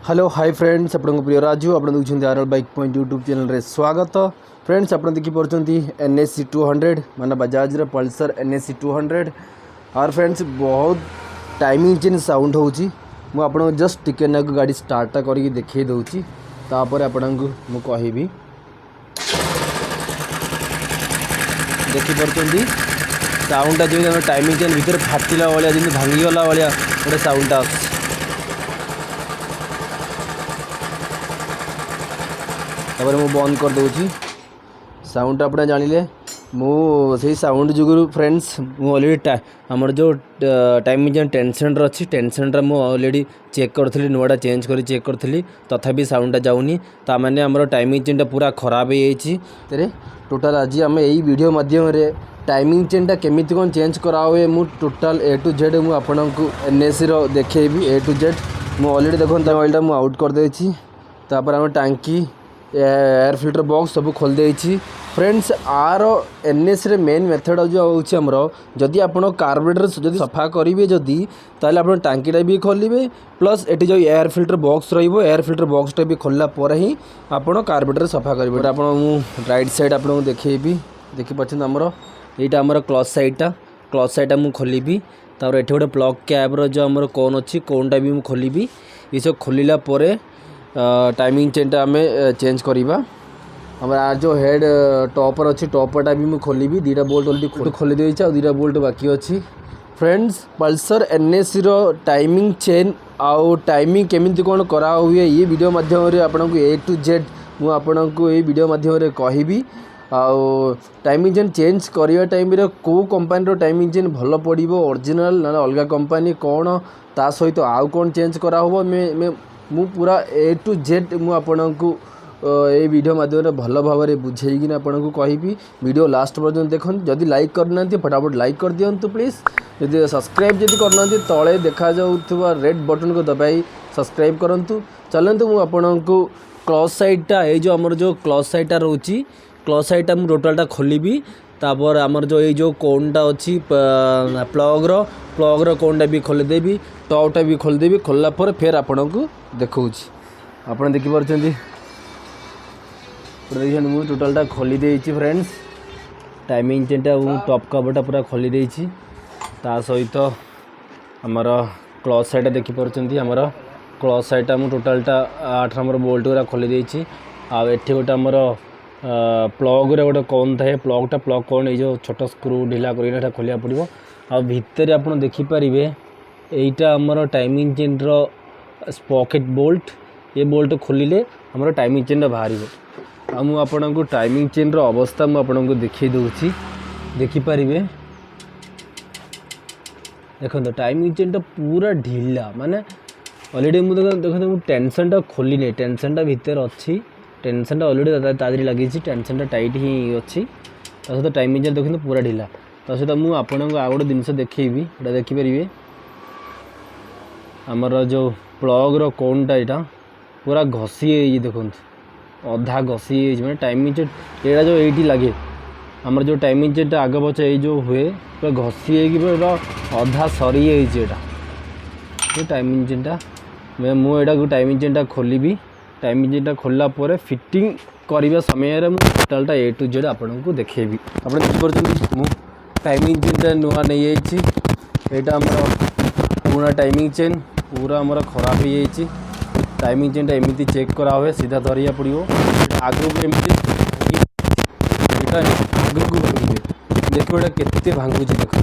Hello hi friends आपन प्रिय राजू आप देखते RL bike point YouTube channel रे स्वागत फ्रेंड्स आप देखिपी NSC 200 माने बजाज पल्सर NSC 200 और फ्रेंड्स बहुत टाइमिंग चेन साउंड होची मुझे जस्ट टिके ना गाड़ी स्टार्ट करके देखी दूची तापर आपन को मु कहबी देखिपी साउंडटा जो टाइमिंग चेन भितर फाटिला भाया जमी भांगीगला भाया गोटे साउंडटा तापर मु बंद कर दूची साउंड आप जानिले से साउंड जुगुरु फ्रेंड्स मु ऑलरेडी हमर जो टाइमिंग चेन टेंशन अच्छी टेंशन मु ऑलरेडी चेक करी नुआटा चेंज कर चेक करी तथापि साउंडटा जाऊनी ताने आमर टाइमिंग चेनटा पूरा खराब हो टोटाल आज आम यही वीडियो माध्यम टाइमिंग चेनटा केमिति कौन चेंज करा हुए मु टोटाल A to Z मु आपनकु NSC रो देखेबी A to Z मु ऑलरेडी देखो ऑयलटा मु आउट कर देछि तापर हम टांकी एयर फिल्टर बॉक्स सब खोल देछि फ्रेंड्स आर NSC रे मेन मेथड जो होछि हमरो जदि आपण कार्बोरेटर जदि सफा करिवे जदि ताले आपण टांकीटा भी खोलिबे प्लस एटी जो एयर फिल्टर बॉक्स रहिबो एयर फिल्टर बॉक्सटा भी खोलला पर ही आपण कार्बोरेटर सफा करिवे आपण मु राइट साइड आपण देखैबी देखि पछन हमरो एटा हमरो क्लच साइडटा मु खोलिबी तापर एठी गोटे प्लग कैप रो जो हमरो कोन अछि कोनटा भी मु खोलिबी ई सब खोलिला परे टाइमिंग चेनटा आम चेंज करवा हमारा जो हेड टॉपर अच्छी टॉपरटा भी मुझे खोलिबी दीटा बोल्ट ऑलरेडी खोली देछि आ दीटा बोल्ट बाकी अच्छी फ्रेंड्स पल्सर NSC रो टाइमिंग चेन आउ टाइमिंग केमिति कोन करा हुए ये वीडियो माध्यम रे आपन को A to Z मु आपन को ये वीडियो माध्यम रे कहबी आउ टाइमिंग चेन चेंज करिया टाइम रे को कंपनी रो टाइमिंग चेन भलो पड़िबो ओरिजिनल ना अलगा कंपनी कोन ता सहित आउ कोन चेंज करा होबो मु पूरा A to Z मु आपन को ये वीडियो माध्यम भल भाव में बुझेगी आपन को कहबी वीडियो लास्ट पर्यंत देखो जदि लाइक करना फटाफट लाइक कर दिंतु प्लीज जदि सब्सक्राइब जदि करना तले देखा जाउथबा रेड बटन को दबाई सब्सक्राइब करंतु चलंतु मु आपन को क्लच साइडटा ए जो हमर जो क्लच साइडटा रहउची क्लच साइडटा मु टोटलटा खोलिबी तापर हमर जो ये जो कोनटा अच्छी प्लग रो कोनटा भी खोलिदेवी टॉपटा भी खोलिदेवी खोलला पर फिर आपन को देखौछि आपन देखि परछंती देखिए मुझे टोटालटा खोली देछि फ्रेंड्स टाइमिंग चेनटा टॉप कवरटा पूरा खोली देछि ता सहित हमर क्लच साइडटा देखि परछंती हमर क्लच साइडटा मु टोटालटा 8 नंबर बोल्ट पूरा खोली देछि आ एठी गोटा हमर प्लग रे गोटे कोन थाए प्लग कोन ए जो छोट स्क्रू ढिला करिना खोलिया पड़िबो आ भितर आपन देखि परिबे एइटा हमर टाइमिंग चेन रो स्पॉकेट बोल्ट ये बोल्ट खोलिले हमर टाइमिंग चेन बाहरिबो आ मु आपन को टाइमिंग चेन रो अवस्था मु आपन को देखि दउछि देखि परिबे देखो तो टाइमिंग चेन टा पूरा ढिला माने ऑलरेडी मु देखो मु टेंशनटा खोली नै टेंशनटा भीतर अछि टेंशनटा ऑलरेडी तादरी लगी टेंशनटा टाइट ही अच्छी सहित टाइमिंग चेन देखो पूरा ढिला सहित मु आपन को आ गोटे जिनस देखैबी एटा देखि परिबे हमर जो प्लग रो कोनटा एटा पूरा घसी ए देखो अधा घसी मैंने टाइमिंग चेन एटा जो एटी लगे हमर जो टाइमिंग चेनटा आगे पछे ए जो हुए पूरा घसी पूरा अधा सरी ये टाइमिंग चेनटा मैं मुझे को टाइमिंग चेनटा खोलिबी टाइमिंग चेनटा खोलला परे फिटिंग करबा समय रे मु टोटलटा A to Z आपन को देखेबी आपन देखि परछन मु टाइमिंग चेनटा नुआ नै आइछि एटा हमर पुराना टाइमिंग चेन पूरा हमर खराब हो जाइछि टाइमिंग चेनटा एमिति चेक करा हुए सीधा धरिया पड़िबो आगु को एमिति एटा आगु को भांगिबे देखो एटा केते भांगुछि देखो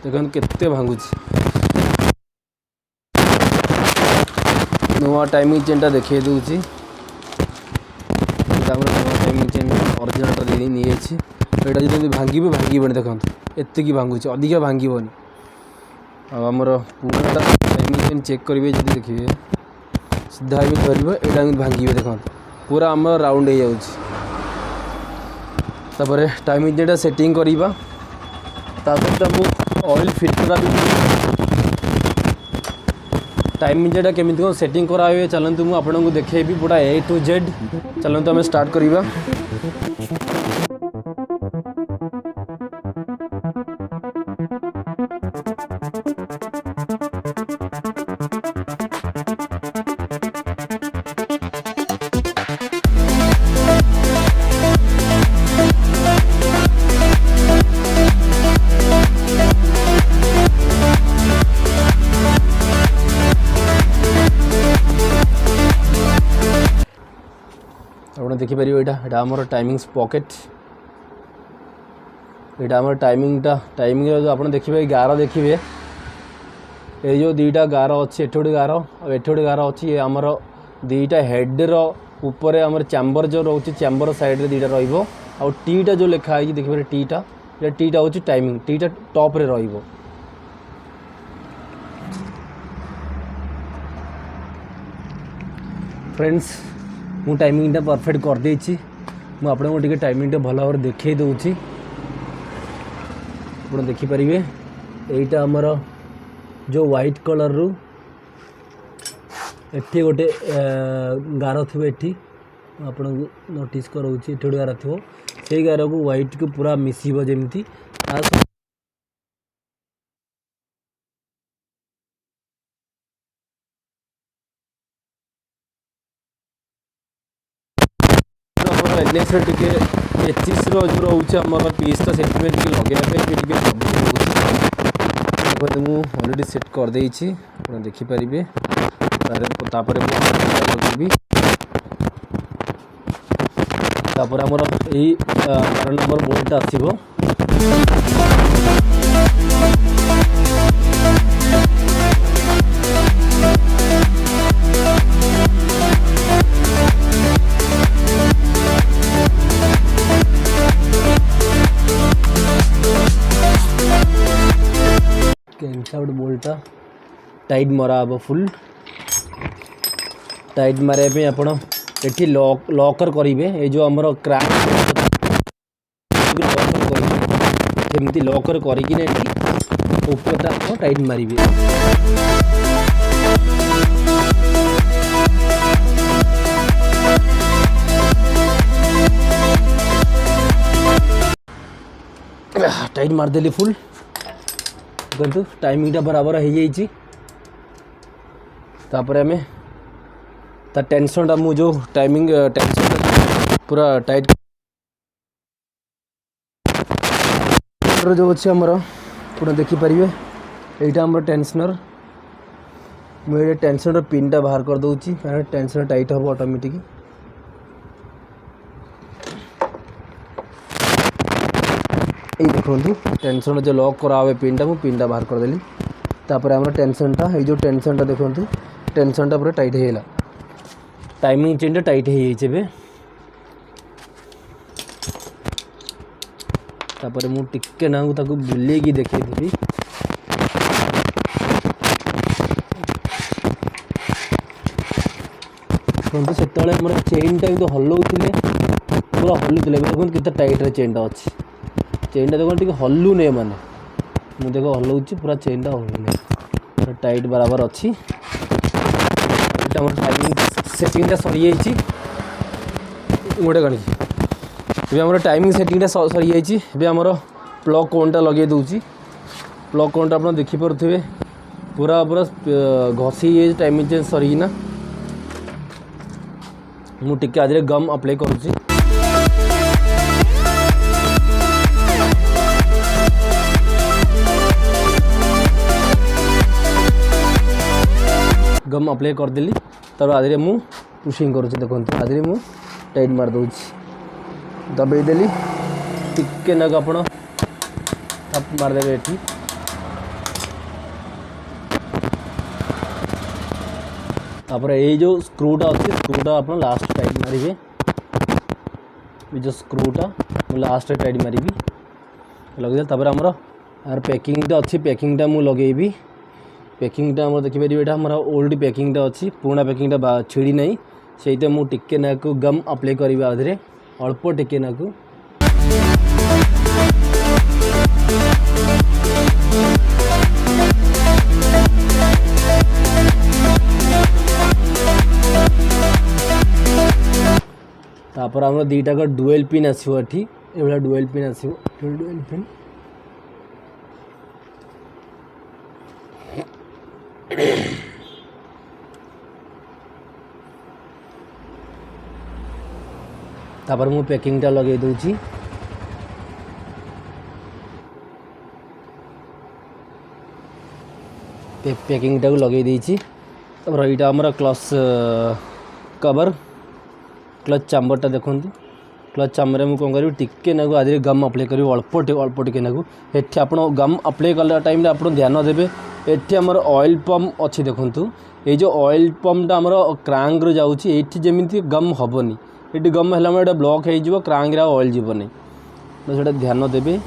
देखन केते भांगुछि नुआ टाइमिंग चेनटा देखै दउछि तापर नुआ टाइमिंग चेन ओरिजिनलटा दे नि अछि एटा जदि भांगिबे देखन एते की भांगुछि अधिक भांगिबोनी आ हमर पुराना टाइमिंग चेन चेक करिवे जदि देखिबे सीधा भी धरबे एटा भांगिबे देखन पूरा हमर राउंड हो जाउछि तापर टाइमिंग चेनटा सेटिंग करिबा तापर मु ऑयल फिल्टर भी टाइमिंग चेनटा केमिति को सेटिंग करा हुए चलंतु मु आपन को देखैबी पूरा A to Z चलंतु हमें स्टार्ट करिबा देखिपर यहाँ आमर टाइमिंग्स पॉकेट यहाँ आम टाइमिंग जो आप देखिए गार देखिए ये जो दीटा गार अच्छी एठ गोटे गार और एठ गोटे गार अच्छी ये आमर दीटा हेड्र ऊपर आमर चैम्बर जो रोचे चैम्बर साइड दीटा रही टीटा जो लिखाई देखिए टीटा हूँ टाइमिंग टीटा टॉप रे रही फ्रेंड्स मु टाइमिंगटा परफेक्ट कर देछि मु आपको टिके टाइमिंगटा भल भाव देखई दूची आप देखिपारे यहीटा आमर जो व्हाइट कलर रु एठी गोटे गार थी एठी आपन नोटिस कराऊँगी एठी गोटे गार थी से गार को व्हाइट को पूरा मिसिब जमी एनएस टे 25 रोचे आम पीसटा से लगे अलरेडी सेट करदे देखिपारे लगे आमर यही 12 नंबर बोल्ट आसो कैंसाउट बोल्टा टाइट मरा हम फुल टाइट मारे आप ये लॉकर करेंगे ये जो आमर क्रैक एमती लॉकर करके ऊपर टाइट मारे टाइट मारदेली फुल देखो टाइमिंगटा बराबर हो जाइए तापर आम ता टेंशनटा मु जो टाइमिंग टेंशन पूरा टाइट जो अच्छे आमर पूरा देखिपारे यहाँ आम टेंशनर मुझे टेंशनर पिनटा बाहर कर दूची कारण टेंशनर टाइट हम ऑटोमेटिक ये देखो टेंशन जो लॉक करा हुए पिनटा बाहर करदेली तापर आम टेंशनटा ये जो टेंशनटा देखो टेंशनटा पूरा टाइट होगा टाइमिंग चेनटा टाइट हो तापर मु टिके ना ताको बुलेगी देखी देखो से चेनटा भी हल्लौले पूरा हल्लुले देखो कितना टाइट चेनटा अच्छी चेनटा देखो टे हल्लू नहीं माने मुझे देखो हल्लौची पूरा चेनटा हल्लू टाइट बराबर अच्छी टाइमिंग सेटिंगटा सरी जाइए गोटे गणी ये आम टाइमिंग सेटिंगटा सरी जाइए आमर प्लग कोनटा लगे दूची प्लग कोनटा आप देखिपे पूरा पूरा घसी टाइमिंग चेंज सरीना मुझे आज गम अप्लाई करुँची गम अप्लाई करदेली तर आधे मु पुशिंग करुँच देखो आधे मु टाइट मार दूची दबेदेली टिके नाक आप मारदेवे ये तापर ये जो स्क्रूटा अच्छे स्क्रूटा आप लास्ट टाइट मारे जो स्क्रूटा लास्ट टाइट मारी लगे तापर आमर यार पैकिंगटा अच्छी पैकिंगटा मु लगेबी पैकिंगटा आम देखिपारे यहाँ आम ओल्ड पैकिंगटा अच्छी पुराना पैकिंगटा छिड़ी ना से मुझे टिके नाकू गम अप्लाई करी आधे अल्प टिके नाकू तापर आम दीटा का डुएल पिन आसो ये डुएल पिन आसो डुएल पिन तापर मु पैकिंगटा लगे दूची पैकिंगटा को लगे दीची तापर यहाँ आमर क्लच कवर क्लच चाम्बरटा देखूँ क्लच चाम्बर में कौन करी टिके नाकू आदि गम अप्लाई करी अल्प टिके नाकू एठी आप गम अप्लाई कला टाइम आप ध्यान देवे एठी आमर ऑयल पंप अच्छी देखूँ ये जो ऑयल पंपटा आमर क्रांक रू जाऊँगी ये जमी गम हेनी ये गम है ब्लॉक हो क्रांक ऑयल जीवन तो से ध्यान देवे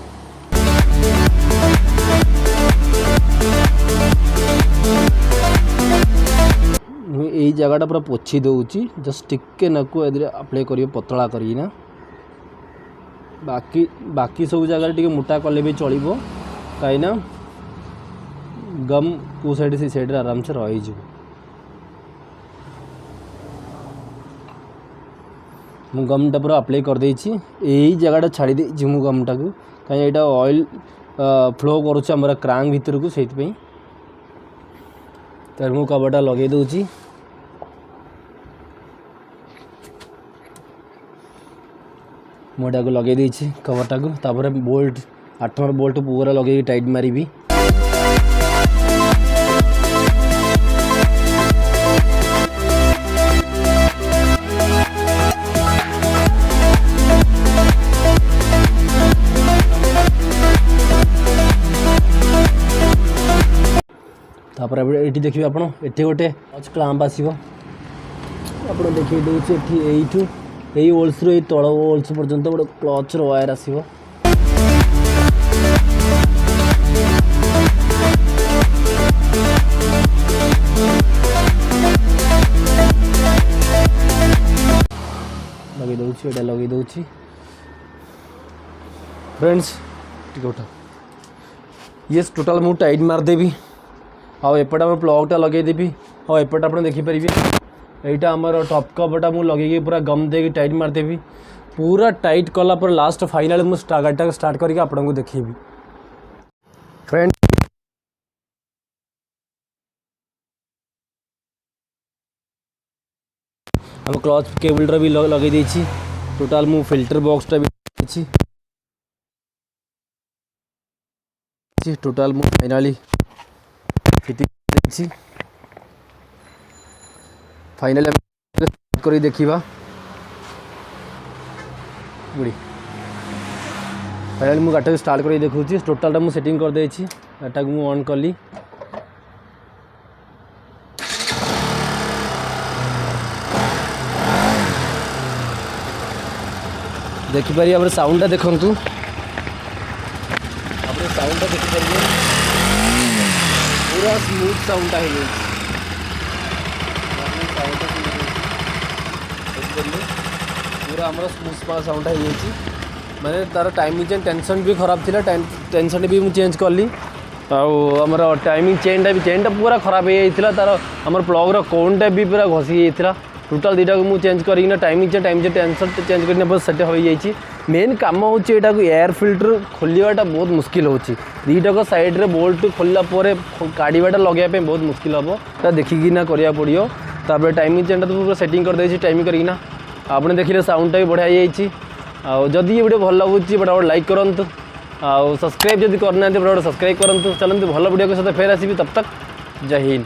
यही जगहटा पूरा पोछी दूची जस्ट टिके नाकू अप्लाई करिए पतला करना बाकी बाकी सब जगह टे मोटा कले भी चलो कहीं गम को साइड से साइड आराम से रही मु गमटा पूरा अप्लाई कर देछि यही जगहटा छाड़ी देछि मु गमटा को कहीं यहाँ ऑयल फ्लो करुच्छे आम क्रांक भितर को से मु कवरटा लगे दूची मोटा को लगे देछि कवरटा को तापर बोल्ट 8 नंबर बोल्ट पूरा लगे टाइट मारी तापर ये देखिए आप गोटे क्लाम्प आसो आप देखिए दूसरी यही होल्स रू तल होल्स पर्यंत गोटे क्लच वायर आसो लगे दूसरी एटा लगे दूसरी फ्रेंड्स टिके उठा ये टोटाल मु टाइट मारदेवी आउ एपटे आम प्लगटा लगेदेवी हाँ एपटे आप देखिपारे यहाँ आमर टप कपटा मुझे लगे पूरा गम दे टाइट मारदेवी पूरा टाइट कला पर लास्ट फाइनल मुझे गाड़ी स्टार्ट करके आपको देखेबी फ्रेंड आम क्लच केबलटा भी लगे देछि टोटाल मु फिल्टर बॉक्सटा भी टोटाल मु फाइनाली फिटिंग फाइनल कर देखा बुढ़ी फाइनल मुझे गाड़ी स्टार्ट कर देखुची टोटालटा मुझे सेटिंग कर देछि गाड़ी को मुझे ऑन कली देखिपारे आप साउंडटा देखूँ आप साउंडटा देखिपारे पूरा स्मूथ साउंडटा है पूरा आम स्मूथ साउंड है माने तार टाइमिंग टेंशन भी खराब थी टेंशन भी मुझे चेंज कली आमर टाइमिंग चेनटा पूरा खराब हो जाता तार आम प्लग्र कोनटा भी पूरा घसी जाता टोटाल दुटा को मुझे चेंज करना टाइमिंग टेंशन चेंज करना सेट हो जाए मेन कम हो एयर फिल्टर खोलवाटा बहुत मुस्किल हो दुटा साइड रे बोल्ट खोलला काढ़ाटा लगे बहुत मुस्किल हम तो देखिकिना करा पड़ो तापर टाइमिंग चेनटा तो पूरा सेटिंग कर देछि टाइमिंग करना आपने देखिए साउंडटा भी बढ़िया जाइए जदि ये वीडियो भल लगुच बड़ा लाइक करूँ सब्सक्राइब जब करना बड़ा सब्सक्राइब करूँ चलते भल वीडियो के साथ फेर आसबि तब तक जय हिंद।